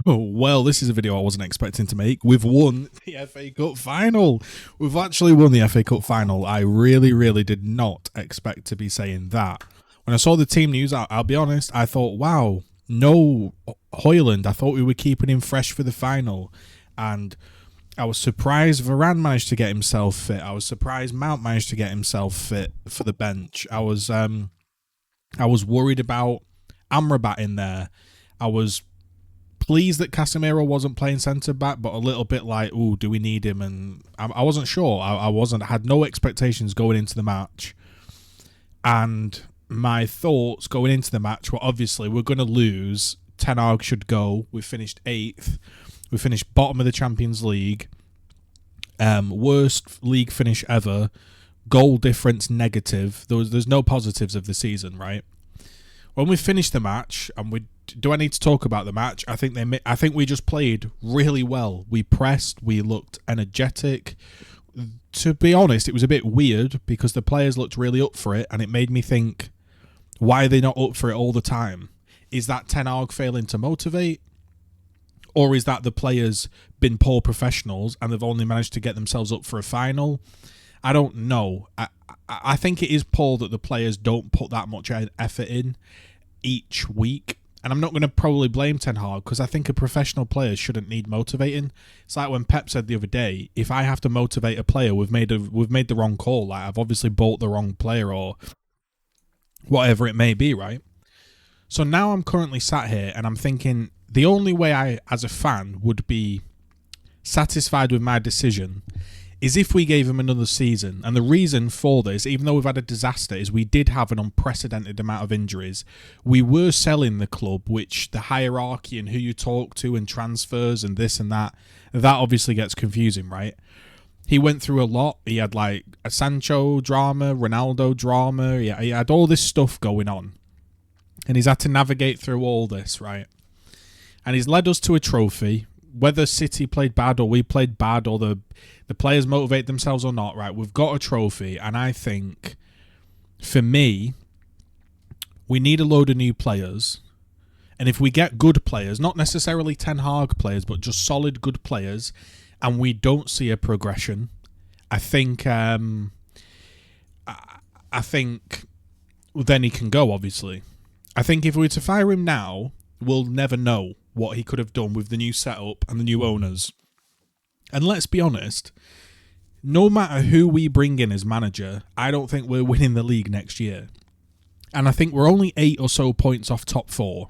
Well, this is a video I wasn't expecting to make. We've won the FA Cup final. We've actually won the FA Cup final. I really, really did not expect to be saying that. When I saw the team news, I'll be honest, I thought, wow, no Højlund. I thought we were keeping him fresh for the final. And I was surprised Varane managed to get himself fit. I was surprised Mount managed to get himself fit for the bench. I was worried about Amrabat in there. I was pleased that Casemiro wasn't playing centre-back, but a little bit like, ooh, do we need him? And I wasn't sure. I had no expectations going into the match. And my thoughts going into the match were obviously we're going to lose. Ten Hag should go. We finished 8th. We finished bottom of the Champions League. Worst league finish ever. Goal difference negative. There's no positives of the season, right? When we finished the match, and do I need to talk about the match? I think we just played really well. We pressed. We looked energetic. To be honest, it was a bit weird because the players looked really up for it, and it made me think, why are they not up for it all the time? Is that Ten Hag failing to motivate? Or is that the players been poor professionals and they've only managed to get themselves up for a final? I don't know. I think it is poor that the players don't put that much effort in each week. And I'm not going to probably blame Ten Hag because I think a professional player shouldn't need motivating. It's like when Pep said the other day, if I have to motivate a player, we've made the wrong call. Like I've obviously bought the wrong player or whatever it may be, right? So now I'm currently sat here and I'm thinking the only way I, as a fan, would be satisfied with my decision is if we gave him another season. And the reason for this, even though we've had a disaster, is we did have an unprecedented amount of injuries. We were selling the club, which the hierarchy and who you talk to and transfers and this and that obviously gets confusing, right? He went through a lot. He had like a Sancho drama, Ronaldo drama. He had all this stuff going on. And he's had to navigate through all this, right? And he's led us to a trophy. Whether City played bad or we played bad or the players motivate themselves or not, right? We've got a trophy. And I think, for me, we need a load of new players. And if we get good players, not necessarily Ten Hag players, but just solid good players, and we don't see a progression, I think then he can go, obviously. I think if we were to fire him now, we'll never know what he could have done with the new setup and the new owners. And let's be honest, no matter who we bring in as manager, I don't think we're winning the league next year. And I think we're only 8 or so points off top 4.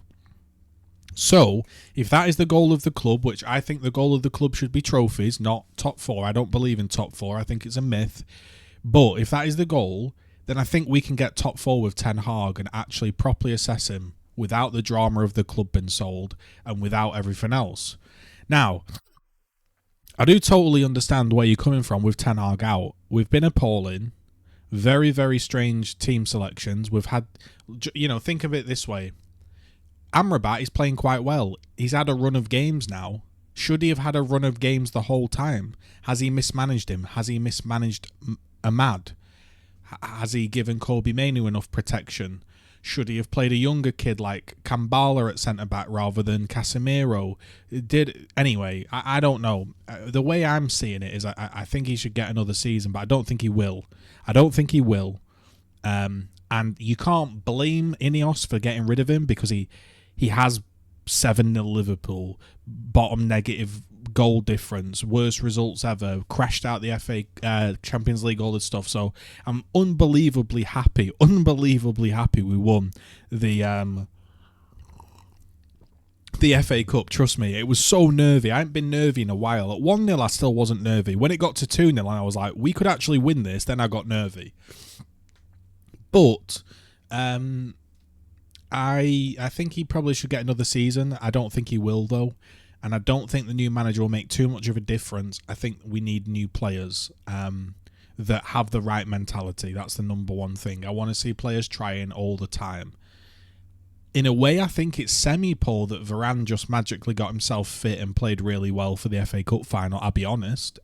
So, if that is the goal of the club, which I think the goal of the club should be trophies, not top 4. I don't believe in top 4. I think it's a myth. But if that is the goal, then I think we can get top 4 with Ten Hag and actually properly assess him without the drama of the club being sold and without everything else. Now, I do totally understand where you're coming from with Ten Hag out. We've been appalling. Very, very strange team selections. We've had, think of it this way. Amrabat is playing quite well. He's had a run of games now. Should he have had a run of games the whole time? Has he mismanaged him? Has he mismanaged Ahmad? Has he given Kobbie Mainoo enough protection? Should he have played a younger kid like Kambala at centre-back rather than Casemiro? Anyway, I don't know. The way I'm seeing it is I think he should get another season, but I don't think he will. And you can't blame Ineos for getting rid of him because he has 7-0 Liverpool, bottom negative goal difference, worst results ever, crashed out the FA Champions League, all this stuff. So I'm unbelievably happy we won the FA Cup. Trust me, it was so nervy. I haven't been nervy in a while. At 1-0 I still wasn't nervy. When it got to 2-0 and I was like, we could actually win this, then I got nervy. But I think he probably should get another season. I don't think he will, though. And I don't think the new manager will make too much of a difference. I think we need new players that have the right mentality. That's the number one thing. I want to see players trying all the time. In a way, I think it's semi-poor that Varane just magically got himself fit and played really well for the FA Cup final, I'll be honest.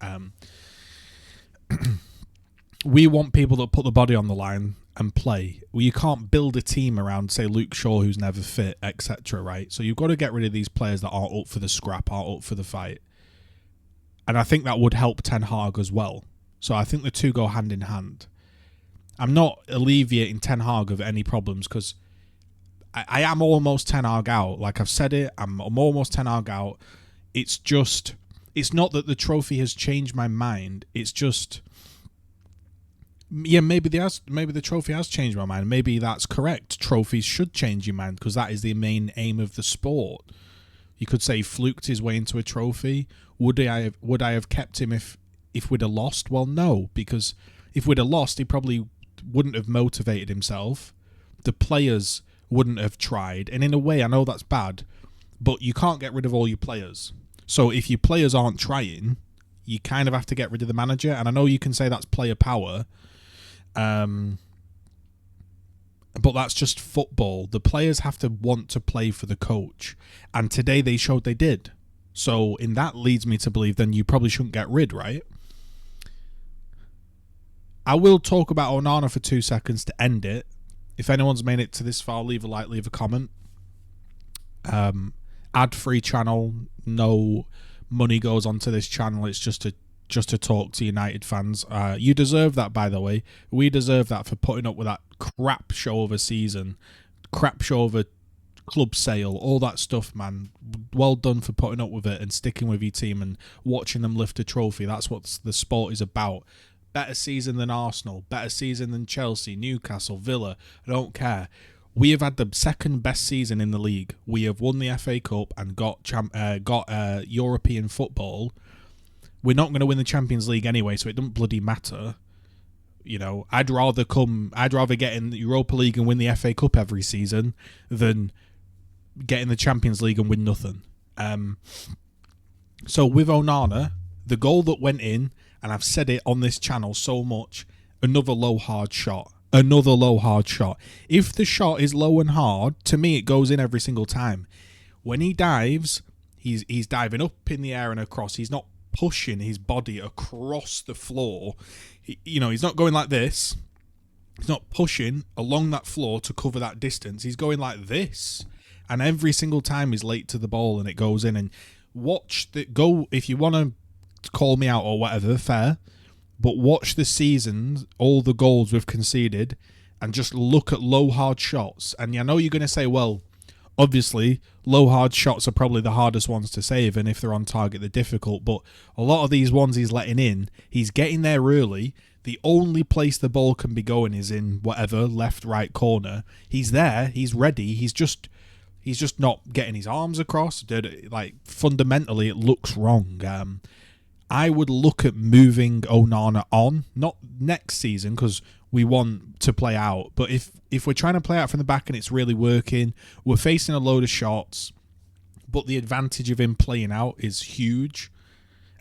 We want people that put the body on the line. and play. Well, you can't build a team around, say, Luke Shaw, who's never fit, etc. Right? So you've got to get rid of these players that aren't up for the scrap, aren't up for the fight. And I think that would help Ten Hag as well. So I think the two go hand in hand. I'm not alleviating Ten Hag of any problems because I am almost Ten Hag out. Like I've said it, I'm almost Ten Hag out. It's just, it's not that the trophy has changed my mind. It's just, yeah, maybe the trophy has changed my mind. Maybe that's correct. Trophies should change your mind because that is the main aim of the sport. You could say he fluked his way into a trophy. Would I have kept him if we'd have lost? Well, no, because if we'd have lost, he probably wouldn't have motivated himself. The players wouldn't have tried. And in a way, I know that's bad, but you can't get rid of all your players. So if your players aren't trying, you kind of have to get rid of the manager. And I know you can say that's player power, but that's just football. The players have to want to play for the coach. And today they showed they did. So in that leads me to believe then you probably shouldn't get rid, right? I will talk about Onana for 2 seconds to end it. If anyone's made it to this far, leave a like, leave a comment. Ad-free channel. No money goes onto this channel. It's just to talk to United fans. You deserve that, by the way. We deserve that for putting up with that crap show of a season, crap show of a club sale, all that stuff, man. Well done for putting up with it and sticking with your team and watching them lift a trophy. That's what the sport is about. Better season than Arsenal, better season than Chelsea, Newcastle, Villa. I don't care. We have had the second best season in the league. We have won the FA Cup and got European football. We're not going to win the Champions League anyway, so it doesn't bloody matter. You know, I'd rather get in the Europa League and win the FA Cup every season than get in the Champions League and win nothing. So with Onana, the goal that went in, and I've said it on this channel so much, another low hard shot. Another low hard shot. If the shot is low and hard, to me it goes in every single time. When he dives, he's diving up in the air and across. He's not pushing his body across the floor. He's not going like this. He's not pushing along that floor to cover that distance. He's going like this. And every single time he's late to the ball and it goes in. And watch go if you want to call me out or whatever, fair. But watch the seasons, all the goals we've conceded, and just look at low hard shots. And I know you're going to say, well, obviously, low hard shots are probably the hardest ones to save, and if they're on target, they're difficult. But a lot of these ones he's letting in, he's getting there early. The only place the ball can be going is in whatever, left, right corner. He's there, he's ready, he's just not getting his arms across. Like, fundamentally, it looks wrong. I would look at moving Onana on, not next season because we want to play out. But if we're trying to play out from the back and it's really working, we're facing a load of shots, but the advantage of him playing out is huge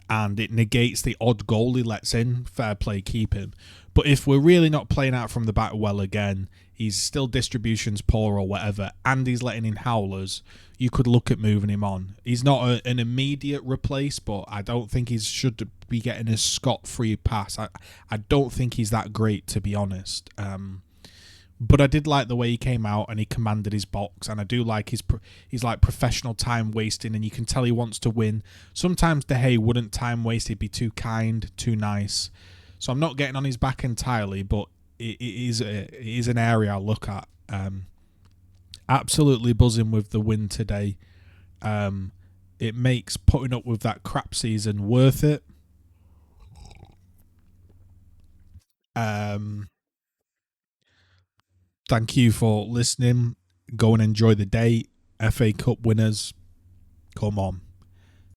and it negates the odd goal he lets in. Fair play, keep him. But if we're really not playing out from the back well again, he's still distribution's poor or whatever, and he's letting in howlers, you could look at moving him on. He's not an immediate replace, but I don't think he should be getting a scot-free pass. I don't think he's that great, to be honest. But I did like the way he came out and he commanded his box, and I do like he's like professional time wasting, and you can tell he wants to win. Sometimes De Gea wouldn't time waste; he'd be too kind, too nice. So I'm not getting on his back entirely, but it is an area I'll look at. Absolutely buzzing with the win today. It makes putting up with that crap season worth it. Thank you for listening. Go and enjoy the day. FA Cup winners, come on.